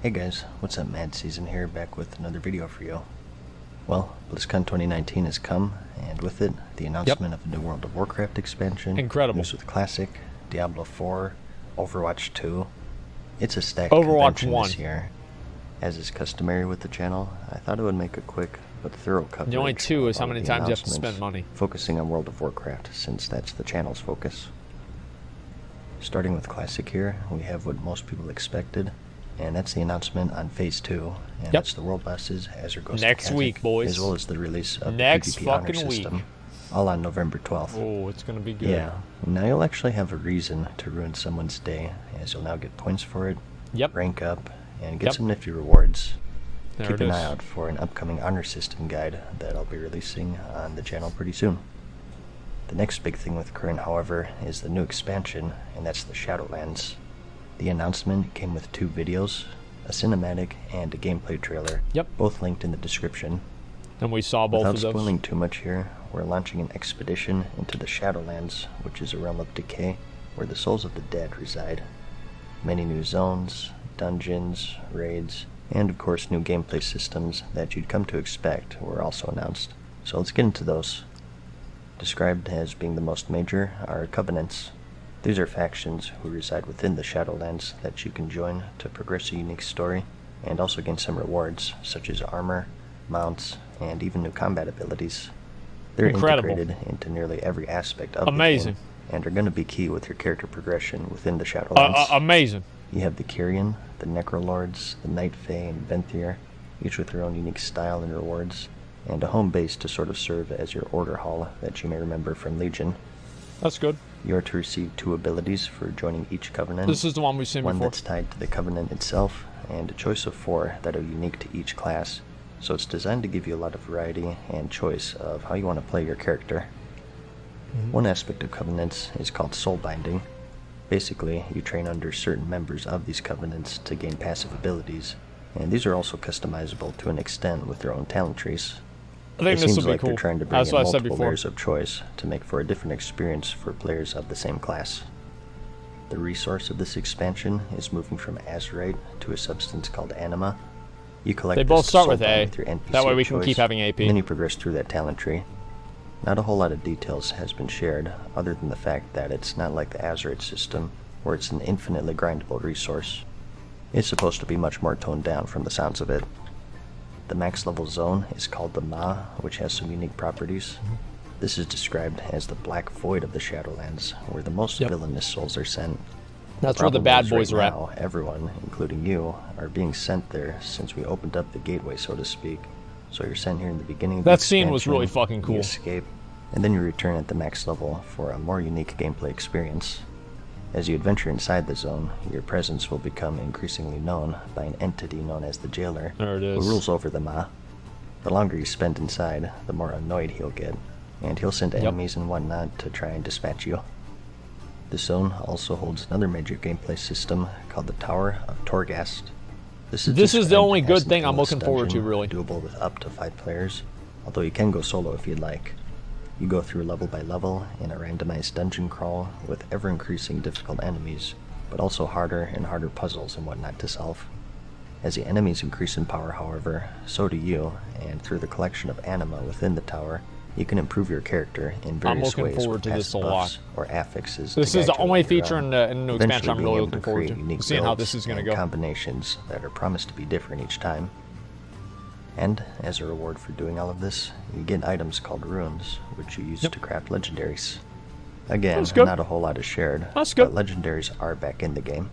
Hey guys, what's up? Mad Season here, back with another video for you. Well, BlizzCon 2019 has come, and with it, the announcement of a new World of Warcraft expansion. Incredible. News with Classic, Diablo 4, Overwatch 2. It's a stacked Overwatch convention 1. this year. As is customary with the channel, I thought it would make a quick but thorough coverage. The only two is how many the times you have to spend money. Focusing on World of Warcraft, since that's the channel's focus. Starting with Classic here, we have what most people expected, and that's the announcement on Phase 2, and that's the world bosses, Azure Ghost Next week, boys. as well as the release of Next the PvP honor fucking system, week. all on November 12th. Oh, it's gonna be good. Yeah, now you'll actually have a reason to ruin someone's day, as you'll now get points for it, rank up, and get some nifty rewards. Keep an eye out for an upcoming honor system guide that I'll be releasing on the channel pretty soon. The next big thing with current, however, is the new expansion, and that's the Shadowlands. The announcement came with 2 videos, a cinematic and a gameplay trailer, both linked in the description. And we saw both of those. Without spoiling too much here, we're launching an expedition into the Shadowlands, which is a realm of decay where the souls of the dead reside. Many new zones, dungeons, raids, and of course new gameplay systems that you'd come to expect were also announced. So let's get into those. Described as being the most major are Covenants. These are factions who reside within the Shadowlands that you can join to progress a unique story, and also gain some rewards, such as armor, mounts, and even new combat abilities. They're integrated into nearly every aspect of the game, and are going to be key with your character progression within the Shadowlands. Amazing. You have the Kyrian, the Necrolords, the Night Fae, and Venthyr, each with their own unique style and rewards, and a home base to sort of serve as your order hall that you may remember from Legion. That's good. You are to receive 2 abilities for joining each Covenant. This is the one we've seen before. One that's tied to the Covenant itself, and a choice of 4 that are unique to each class. So it's designed to give you a lot of variety and choice of how you want to play your character. One aspect of Covenants is called soul binding. Basically, you train under certain members of these Covenants to gain passive abilities, and these are also customizable to an extent with their own talent trees. I think this will be cool. They're trying to bring in multiple layers of choice to make for a different experience for players of the same class. The resource of this expansion is moving from azurite to a substance called anima. You collect they both start with A, your NPC that way we choice, can keep having AP. And then you progress through that talent tree. Not a whole lot of details has been shared, other than the fact that it's not like the azurite system, where it's an infinitely grindable resource. It's supposed to be much more toned down from the sounds of it. The max level zone is called the Ma, which has some unique properties. This is described as the black void of the Shadowlands, where the most villainous souls are sent. That's where the bad boys are at. Everyone, including you, are being sent there since we opened up the gateway, so to speak. So you're sent here in the beginning of the expansion. That scene was really fucking cool. You escape, and then you return at the max level for a more unique gameplay experience. As you adventure inside the zone, your presence will become increasingly known by an entity known as the Jailer, who rules over the Ma. The longer you spend inside, the more annoyed he'll get, and he'll send enemies and whatnot to try and dispatch you. The zone also holds another major gameplay system called the Tower of Torghast. This is the only good thing I'm looking forward to, really. Doable with up to 5 players, although you can go solo if you'd like. You go through level by level in a randomized dungeon crawl with ever-increasing difficult enemies, but also harder and harder puzzles and whatnot to solve. As the enemies increase in power, however, so do you, and through the collection of anima within the tower, you can improve your character in various ways with past buffs or affixes. This is the only feature in the new expansion I'm really looking forward to, seeing how this is going to go. Combinations that are promised to be different each time. And, as a reward for doing all of this, you get items called runes, which you use to craft legendaries. Again, not a whole lot is shared, but legendaries are back in the game.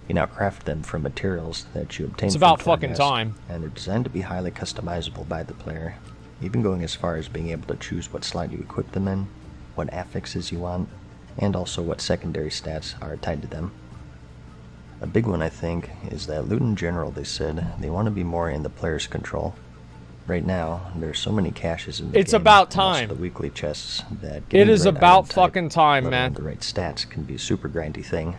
You now craft them from materials that you obtain from Torghast, and they're designed to be highly customizable by the player, even going as far as being able to choose what slot you equip them in, what affixes you want, and also what secondary stats are tied to them. A big one, I think, is that loot in general, they said, they want to be more in the player's control. Right now, there's so many caches in the game. It's about time. The weekly chests that it is about fucking time, man. The right stats can be a super grindy thing.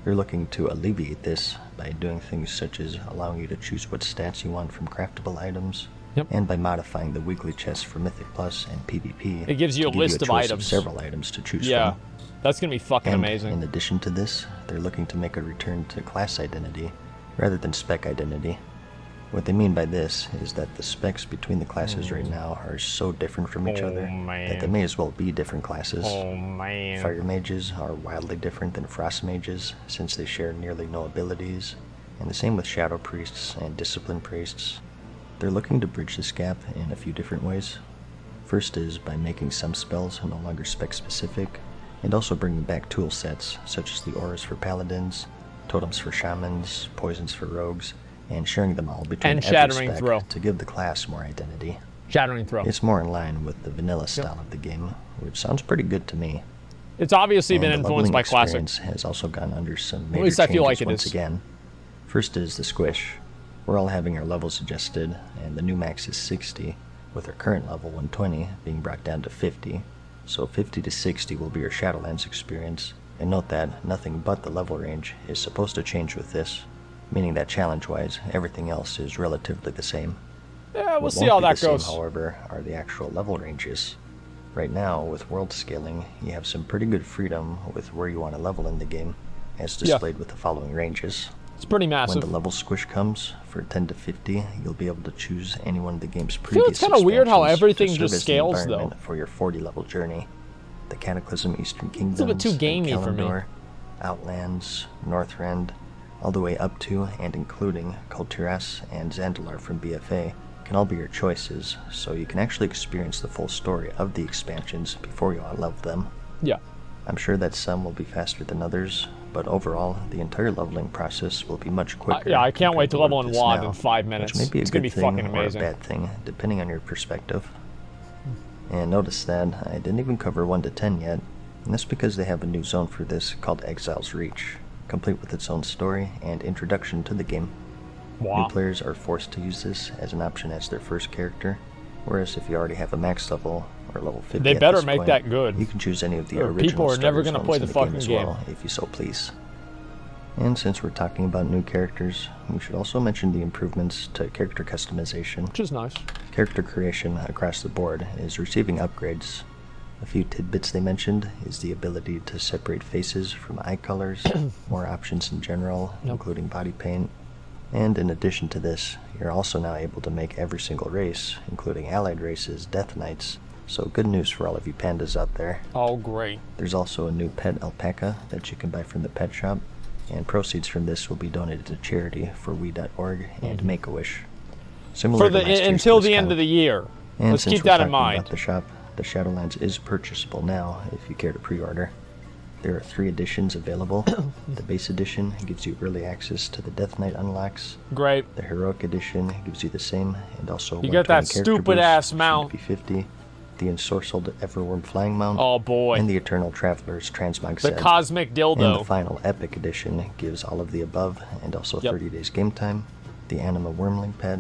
You're looking to alleviate this by doing things such as allowing you to choose what stats you want from craftable items, and by modifying the weekly chests for Mythic Plus and PvP. It gives you a list of items. Several items to choose from. That's gonna be fucking amazing. In addition to this, they're looking to make a return to class identity rather than spec identity. What they mean by this is that the specs between the classes right now are so different from each other that they may as well be different classes. Fire mages are wildly different than frost mages since they share nearly no abilities, and the same with shadow priests and discipline priests. They're looking to bridge this gap in a few different ways. First is by making some spells no longer spec specific, and also bringing back tool sets such as the auras for paladins, totems for shamans, poisons for rogues, and sharing them all between every spec to give the class more identity. Shattering Throw. It's more in line with the vanilla style of the game, which sounds pretty good to me. It's obviously been influenced by Classic. Has also gone under some major changes. At least I feel like it is. Again. First is the squish. We're all having our levels adjusted, and the new max is 60, with our current level 120 being brought down to 50. So 50 to 60 will be your Shadowlands experience, and note that nothing but the level range is supposed to change with this, meaning that challenge-wise, everything else is relatively the same. Yeah, we'll see how that goes. However, are the actual level ranges. Right now, with world scaling, you have some pretty good freedom with where you want to level in the game, as displayed with the following ranges. It's pretty massive. When the level squish comes, for 10 to 50, you'll be able to choose any one of the game's previous I feel it's kind of weird how everything just scales, though. For your 40-level journey. The Cataclysm Eastern Kingdoms, it's a bit too gamey for me. Outlands, Northrend, all the way up to and including Kultiras and Zandalar from BFA can all be your choices, so you can actually experience the full story of the expansions before you unlevel them. Yeah. I'm sure that some will be faster than others, but overall, the entire leveling process will be much quicker. Yeah, I can't wait to level in WoD in 5 minutes. Which may be it's going to be fucking amazing. Or a bad thing, depending on your perspective. And notice that I didn't even cover 1 to 10 yet, and that's because they have a new zone for this called Exile's Reach, complete with its own story and introduction to the game. Wow. New players are forced to use this as an option as their first character, whereas if you already have a max level or level 50 they better make that good. You can choose any of the original people are never going to play the fucking game well, if you so please. And since we're talking about new characters, we should also mention the improvements to character customization. Which is nice. Character creation across the board is receiving upgrades. A few tidbits they mentioned is the ability to separate faces from eye colors, more options in general, including body paint. And in addition to this, you're also now able to make every single race, including allied races, Death Knights. So good news for all of you pandas out there. Oh, great. There's also a new pet alpaca that you can buy from the pet shop, and proceeds from this will be donated to charity for we.org and Make-A-Wish. Similar to last year's until the end of the year. And let's keep that in mind. About the shop, the Shadowlands is purchasable now if you care to pre-order. There are 3 editions available. The base edition gives you early access to the Death Knight unlocks. Great. The heroic edition gives you the same, and also you get that stupid ass mount. P50, the ensorcelled Everworm flying mount. Oh boy. And the Eternal Traveler's transmog set. The cosmic dildo. And the final epic edition gives all of the above, and also 30 days game time, the Anima Wormling pet,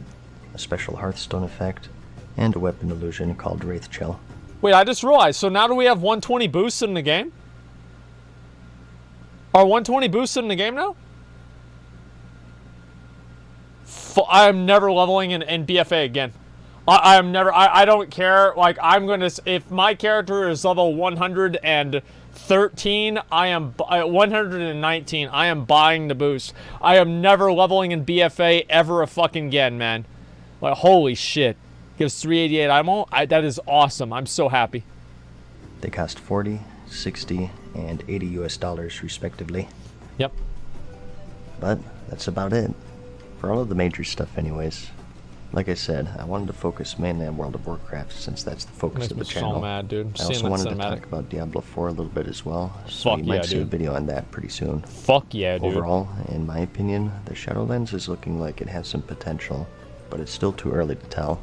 a special Hearthstone effect, and a weapon illusion called Wraith Chill. Wait, I just realized. So now do we have 120 boosts in the game? Are 120 boosted in the game now? I'm never leveling in BFA again. I don't care. Like, I'm gonna, if my character is level 113, I am 119. I am buying the boost. I am never leveling in BFA ever fucking again, man. Like, holy shit. Gives 388 that is awesome. I'm so happy. They cost 40, 60, and $80 respectively. Yep. But that's about it. For all of the major stuff anyways. Like I said, I wanted to focus mainly on World of Warcraft since that's the focus of the channel. So mad, dude. I also wanted to talk about Diablo 4 a little bit as well, so you might see a video on that pretty soon. Fuck yeah, dude. Overall, in my opinion, the Shadowlands is looking like it has some potential, but it's still too early to tell.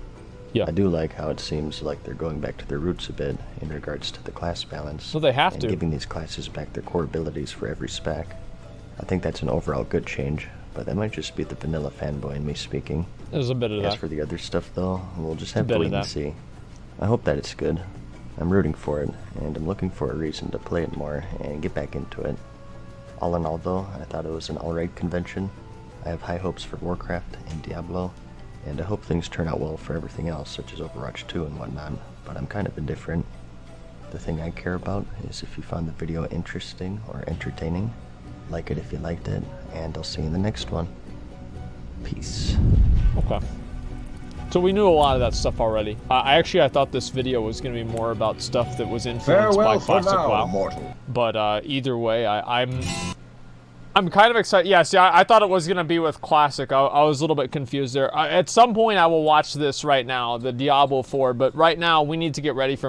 Yeah. I do like how it seems like they're going back to their roots a bit in regards to the class balance. So they have to. And giving these classes back their core abilities for every spec. I think that's an overall good change, but that might just be the vanilla fanboy in me speaking. There's a bit of that. As for the other stuff though, we'll just have to wait and see. I hope that it's good. I'm rooting for it, and I'm looking for a reason to play it more and get back into it. All in all though, I thought it was an alright convention. I have high hopes for Warcraft and Diablo, and I hope things turn out well for everything else, such as Overwatch 2 and whatnot, but I'm kind of indifferent. The thing I care about is if you found the video interesting or entertaining. Like it if you liked it, and I'll see you in the next one. Peace. Okay. So we knew a lot of that stuff already. I thought this video was going to be more about stuff that was influenced by Classic WoW. Mortal. But either way, I'm kind of excited. Yeah, see, I thought it was going to be with Classic. I was a little bit confused there. At some point, I will watch this right now, the Diablo 4. But right now, we need to get ready for